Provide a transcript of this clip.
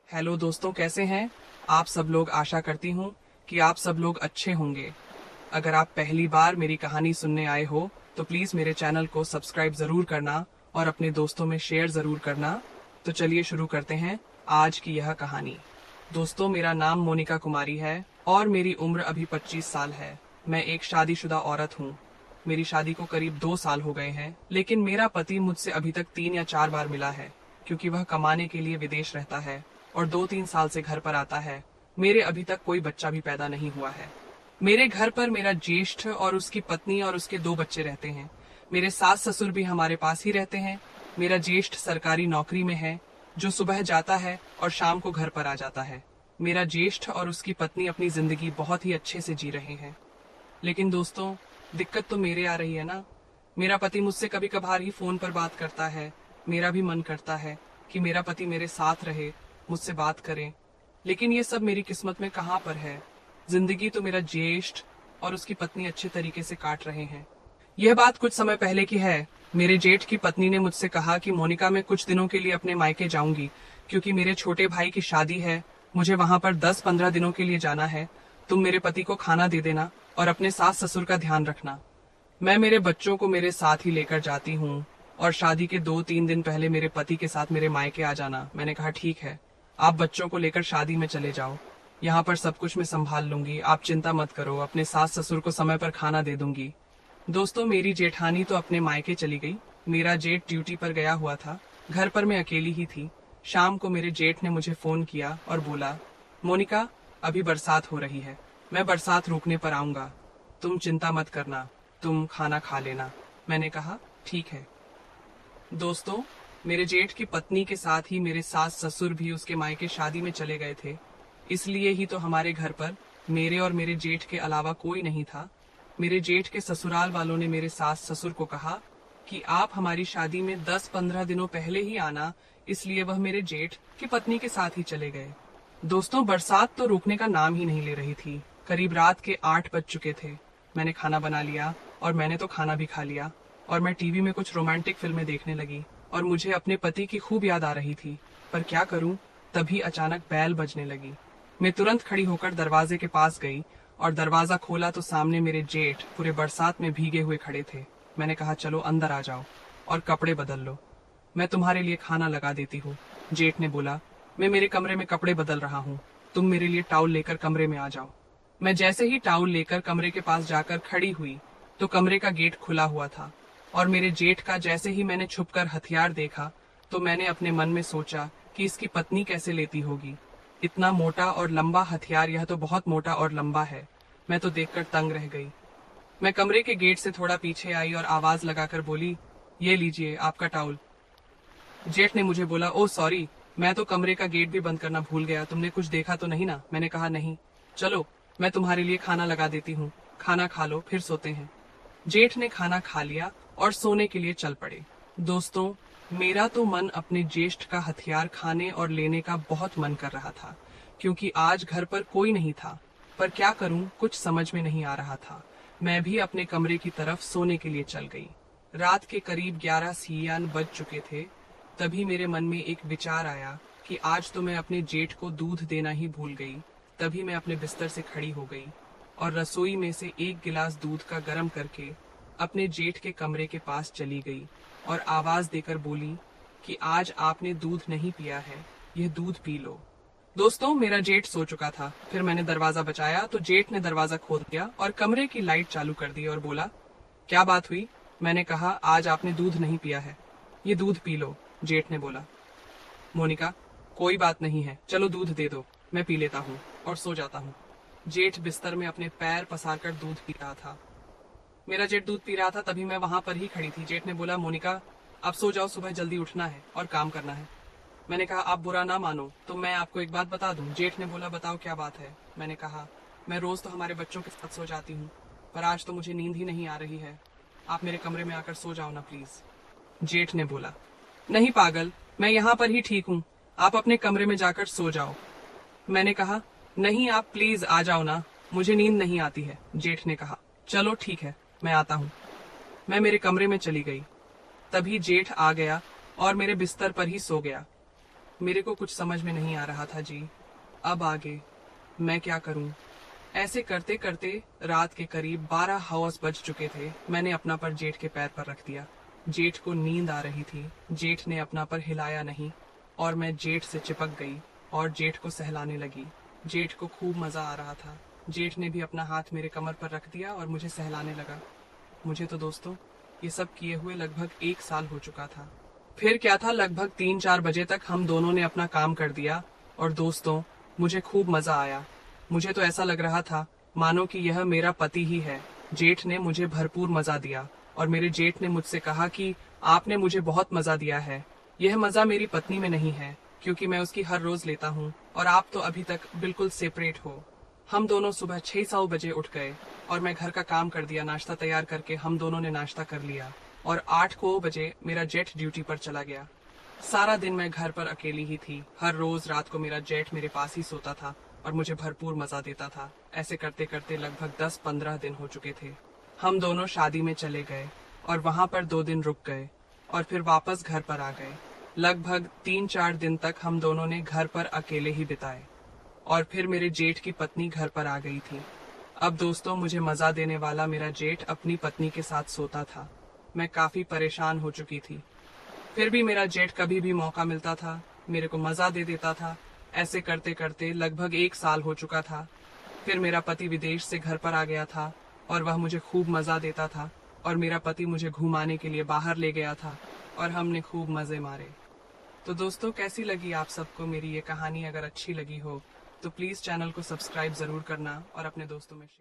Hello दोस्तों, कैसे हैं आप सब लोग। आशा करती हूँ कि आप सब लोग अच्छे होंगे। अगर आप पहली बार मेरी कहानी सुनने आए हो तो प्लीज मेरे चैनल को सब्सक्राइब जरूर करना और अपने दोस्तों में शेयर जरूर करना। तो चलिए शुरू करते हैं आज की यह कहानी। दोस्तों, मेरा नाम मोनिका कुमारी है और मेरी उम्र अभी 25 साल है। मैं एक शादीशुदा औरत हूँ। मेरी शादी को करीब 2 साल हो गए हैं, लेकिन मेरा पति मुझसे अभी तक 3 या 4 बार मिला है, क्योंकि वह कमाने के लिए विदेश रहता है और 2-3 साल से घर पर आता है। मेरे अभी तक कोई बच्चा भी पैदा नहीं हुआ है। मेरे घर पर मेरा ज्येष्ठ और उसकी पत्नी और उसके 2 बच्चे रहते हैं। मेरे सास ससुर भी हमारे पास ही रहते हैं। मेरा ज्येष्ठ सरकारी नौकरी में है, जो सुबह जाता है और शाम को घर पर आ जाता है। मेरा ज्येष्ठ और उसकी पत्नी अपनी जिंदगी बहुत ही अच्छे से जी रहे हैं। लेकिन दोस्तों, दिक्कत तो मेरे आ रही है ना। मेरा पति मुझसे कभी कभार ही फोन पर बात करता है। मेरा भी मन करता है कि मेरा पति मेरे साथ रहे, मुझसे बात करे, लेकिन ये सब मेरी किस्मत में कहाँ पर है। जिंदगी तो मेरा ज्येष्ठ और उसकी पत्नी अच्छे तरीके से काट रहे हैं। यह बात कुछ समय पहले की है। मेरे जेठ की पत्नी ने मुझसे कहा कि मोनिका, मैं कुछ दिनों के लिए अपने मायके जाऊंगी, क्योंकि मेरे छोटे भाई की शादी है। मुझे वहां पर 10-15 दिनों के लिए जाना है। तुम मेरे पति को खाना दे देना और अपने सास ससुर का ध्यान रखना। मैं मेरे बच्चों को मेरे साथ ही लेकर जाती हूँ और शादी के 2-3 दिन पहले मेरे पति के साथ मेरे मायके आ जाना। मैंने कहा ठीक है, आप बच्चों को लेकर शादी में चले जाओ। यहाँ पर सब कुछ मैं संभाल लूंगी, आप चिंता मत करो। अपने सास ससुर को समय पर खाना दे दूंगी। दोस्तों, मेरी जेठानी तो अपने मायके चली गई। मेरा जेठ ड्यूटी पर गया हुआ था। घर पर मैं अकेली ही थी। शाम को मेरे जेठ ने मुझे फोन किया और बोला, मोनिका, अभी बरसात हो रही है, मैं बरसात रुकने पर आऊंगा, तुम चिंता मत करना, तुम खाना खा लेना। मैंने कहा ठीक है। दोस्तों, मेरे जेठ की पत्नी के साथ ही मेरे सास ससुर भी उसके मायके शादी में चले गए थे। इसलिए ही तो हमारे घर पर मेरे और मेरे जेठ के अलावा कोई नहीं था। मेरे जेठ के ससुराल वालों ने मेरे सास ससुर को कहा कि आप हमारी शादी में 10-15 दिनों पहले ही आना, इसलिए वह मेरे जेठ की पत्नी के साथ ही चले गए। दोस्तों, बरसात तो रुकने का नाम ही नहीं ले रही थी। करीब रात के 8 बज चुके थे। मैंने खाना बना लिया और मैंने तो खाना भी खा लिया और मैं टीवी में कुछ रोमांटिक फिल्में देखने लगी और मुझे अपने पति की खूब याद आ रही थी। पर क्या करूं, तभी अचानक बैल बजने लगी। मैं तुरंत खड़ी होकर दरवाजे के पास गई और दरवाजा खोला तो सामने मेरे जेठ पूरे बरसात में भीगे हुए खड़े थे। मैंने कहा, चलो अंदर आ जाओ और कपड़े बदल लो, मैं तुम्हारे लिए खाना लगा देती हूँ। जेठ ने बोला, मैं मेरे कमरे में कपड़े बदल रहा हूँ, तुम मेरे लिए टाउल लेकर कमरे में आ जाओ। मैं जैसे ही टाउल लेकर कमरे के पास जाकर खड़ी हुई तो कमरे का गेट खुला हुआ था और मेरे जेठ का जैसे ही मैंने छुपकर हथियार देखा तो मैंने अपने मन में सोचा कि इसकी पत्नी कैसे लेती होगी। इतना मोटा और लंबा हथियार, यह तो बहुत मोटा और लंबा है। मैं तो देखकर तंग रह गई। मैं कमरे के गेट से थोड़ा पीछे आई और आवाज लगाकर बोली, ये लीजिए आपका टाउल। जेठ ने मुझे बोला, ओ सॉरी, मैं तो कमरे का गेट भी बंद करना भूल गया, तुमने कुछ देखा तो नहीं ना। मैंने कहा नहीं। चलो, मैं तुम्हारे लिए खाना लगा देती हूँ, खाना खा लो, फिर सोते हैं। जेठ ने खाना खा लिया और सोने के लिए चल पड़े। दोस्तों, मेरा तो मन अपने ज्येष्ठ का हथियार खाने और लेने का बहुत मन कर रहा था, क्योंकि आज घर पर कोई नहीं था। पर क्या करूं, कुछ समझ में नहीं आ रहा था। मैं भी अपने कमरे की तरफ सोने के लिए चल गई। रात के करीब 11 सियान बज चुके थे। तभी मेरे मन में एक विचार आया कि आज तो मैं अपने जेठ को दूध देना ही भूल गई। तभी मैं अपने बिस्तर से खड़ी हो गई और रसोई में से 1 गिलास दूध का गर्म करके अपने जेठ के कमरे के पास चली गई और आवाज देकर बोली कि आज आपने दूध नहीं पिया है, यह दूध पी लो। दोस्तों, मेरा जेठ सो चुका था। फिर मैंने दरवाजा बजाया तो जेठ ने दरवाजा खोल दिया और कमरे की लाइट चालू कर दी और बोला, क्या बात हुई। मैंने कहा, आज आपने दूध नहीं पिया है, ये दूध पी लो। जेठ ने बोला, मोनिका, कोई बात नहीं है, चलो दूध दे दो, मैं पी लेता हूँ और सो जाता हूँ। जेठ बिस्तर में अपने पैर पसार कर दूध पी रहा था। मेरा जेठ दूध पी रहा था, तभी मैं वहां पर ही खड़ी थी। जेठ ने बोला, मोनिका, अब सो जाओ, सुबह जल्दी उठना है और काम करना है। मैंने कहा, आप बुरा ना मानो तो मैं आपको एक बात बता दूं। जेठ ने बोला, बताओ क्या बात है। मैंने कहा, मैं रोज तो हमारे बच्चों के साथ सो जाती हूँ, पर आज तो मुझे नींद ही नहीं आ रही है। आप मेरे कमरे में आकर सो जाओ ना प्लीज। जेठ ने बोला, नहीं पागल, मैं यहाँ पर ही ठीक हूँ, आप अपने कमरे में जाकर सो जाओ। मैंने कहा, नहीं, आप प्लीज आ जाओ ना, मुझे नींद नहीं आती है। जेठ ने कहा, चलो ठीक है, मैं आता हूँ। मैं मेरे कमरे में चली गई। तभी जेठ आ गया और मेरे बिस्तर पर ही सो गया। मेरे को कुछ समझ में नहीं आ रहा था जी। अब आगे मैं क्या करूं? ऐसे करते करते रात के करीब 12 हावर्स बज चुके थे। मैंने अपना पर जेठ के पैर पर रख दिया। जेठ को नींद आ रही थी। जेठ ने अपना पर हिलाया नहीं और मैं जेठ से चिपक गई और जेठ को सहलाने लगी। जेठ को खूब मजा आ रहा था। जेठ ने भी अपना हाथ मेरे कमर पर रख दिया और मुझे सहलाने लगा। मुझे तो दोस्तों ये सब किए हुए लगभग 1 साल हो चुका था। फिर क्या था, लगभग 3-4 बजे तक हम दोनों ने अपना काम कर दिया और दोस्तों मुझे खूब मजा आया। मुझे तो ऐसा लग रहा था मानो कि यह मेरा पति ही है। जेठ ने मुझे भरपूर मजा दिया और मेरे जेठ ने मुझसे कहा कि आपने मुझे बहुत मजा दिया है। यह मजा मेरी पत्नी में नहीं है क्योंकि मैं उसकी हर रोज लेता हूँ और आप तो अभी तक बिल्कुल सेपरेट हो। हम दोनों सुबह 6-7 बजे उठ गए और मैं घर का काम कर दिया। नाश्ता तैयार करके हम दोनों ने नाश्ता कर लिया और 8 बजे मेरा जेठ ड्यूटी पर चला गया। सारा दिन मैं घर पर अकेली ही थी। हर रोज रात को मेरा जेठ मेरे पास ही सोता था और मुझे भरपूर मजा देता था। ऐसे करते करते लगभग 10-15 दिन हो चुके थे। हम दोनों शादी में चले गए और वहां पर 2 दिन रुक गए और फिर वापस घर पर आ गए। लगभग 3-4 दिन तक हम दोनों ने घर पर अकेले ही बिताए और फिर मेरे जेठ की पत्नी घर पर आ गई थी। अब दोस्तों मुझे मजा देने वाला मेरा जेठ अपनी पत्नी के साथ सोता था। मैं काफी परेशान हो चुकी थी। फिर भी मेरा जेठ कभी भी मौका मिलता था मेरे को मजा दे देता था। ऐसे करते करते लगभग 1 साल हो चुका था। फिर मेरा पति विदेश से घर पर आ गया था और वह मुझे खूब मजा देता था और मेरा पति मुझे घुमाने के लिए बाहर ले गया था और हमने खूब मजे मारे। तो दोस्तों कैसी लगी आप सबको मेरी ये कहानी? अगर अच्छी लगी हो तो प्लीज चैनल को सब्सक्राइब जरूर करना और अपने दोस्तों में शेयर